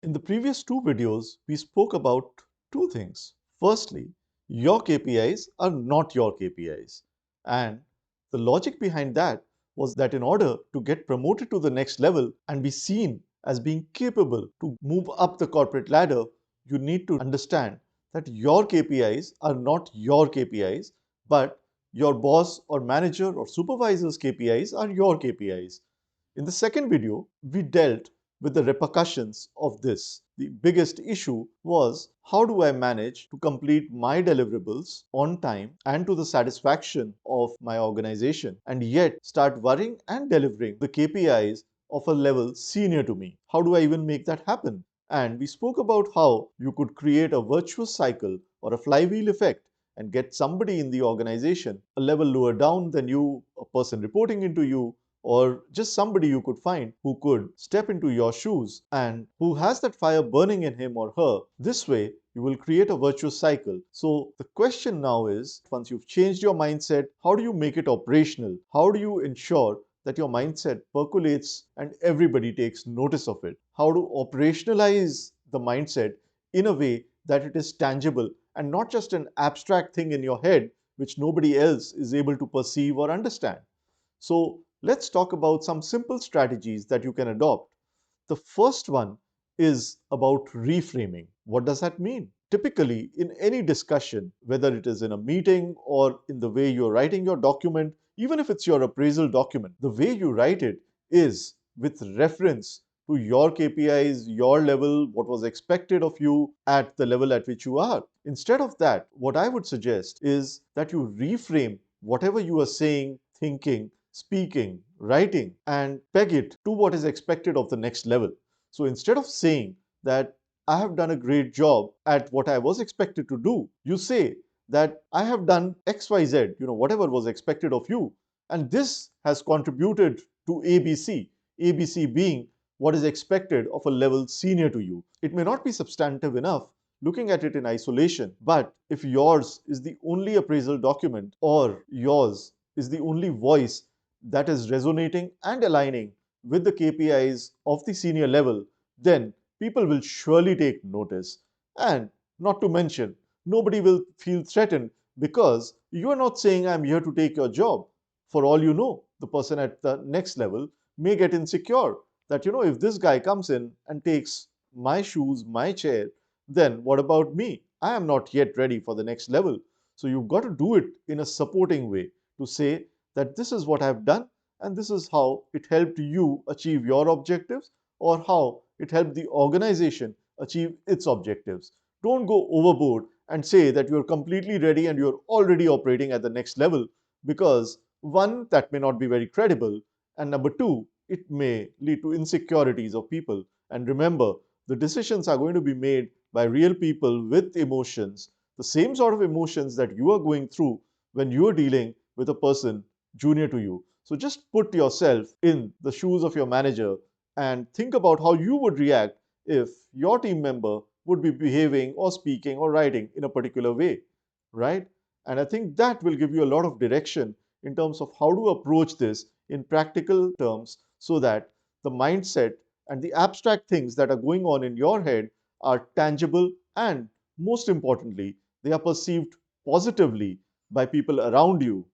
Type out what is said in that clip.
In the previous two videos, we spoke about two things. Firstly, your KPIs are not your KPIs. And the logic behind that was that in order to get promoted to the next level and be seen as being capable to move up the corporate ladder, you need to understand that your KPIs are not your KPIs, but your boss or manager or supervisor's KPIs are your KPIs. In the second video, we dealt with the repercussions of this. The biggest issue was how do I manage to complete my deliverables on time and to the satisfaction of my organization and yet start worrying and delivering the KPIs of a level senior to me? How do I even make that happen? And we spoke about how you could create a virtuous cycle or a flywheel effect and get somebody in the organization a level lower down than you, a person reporting into you, or just somebody you could find who could step into your shoes and who has that fire burning in him or her. This way, you will create a virtuous cycle. So the question now is, once you've changed your mindset, how do you make it operational? How do you ensure that your mindset percolates and everybody takes notice of it? How to operationalize the mindset in a way that it is tangible and not just an abstract thing in your head which nobody else is able to perceive or understand. So let's talk about some simple strategies that you can adopt. The first one is about reframing. What does that mean? Typically, in any discussion, whether it is in a meeting or in the way you're writing your document, even if it's your appraisal document, the way you write it is with reference to your KPIs, your level, what was expected of you at the level at which you are. Instead of that, what I would suggest is that you reframe whatever you are saying, thinking, speaking, writing, and peg it to what is expected of the next level. So instead of saying that I have done a great job at what I was expected to do, you say that I have done XYZ, whatever was expected of you, and this has contributed to ABC, ABC being what is expected of a level senior to you. It may not be substantive enough looking at it in isolation, but if yours is the only appraisal document or yours is the only voice that is resonating and aligning with the KPIs of the senior level, then people will surely take notice. And not to mention, nobody will feel threatened because you are not saying I'm here to take your job. For all you know, the person at the next level may get insecure that, if this guy comes in and takes my shoes, my chair, then what about me? I am not yet ready for the next level. So you've got to do it in a supporting way to say that this is what I've done and this is how it helped you achieve your objectives or how it helped the organization achieve its objectives. Don't go overboard and say that you're completely ready and you're already operating at the next level because one, that may not be very credible, and number two, it may lead to insecurities of people. And remember, the decisions are going to be made by real people with emotions, the same sort of emotions that you are going through when you are dealing with a person junior to you. So just put yourself in the shoes of your manager and think about how you would react if your team member would be behaving or speaking or writing in a particular way, right? And I think that will give you a lot of direction in terms of how to approach this in practical terms so that the mindset and the abstract things that are going on in your head are tangible and most importantly, they are perceived positively by people around you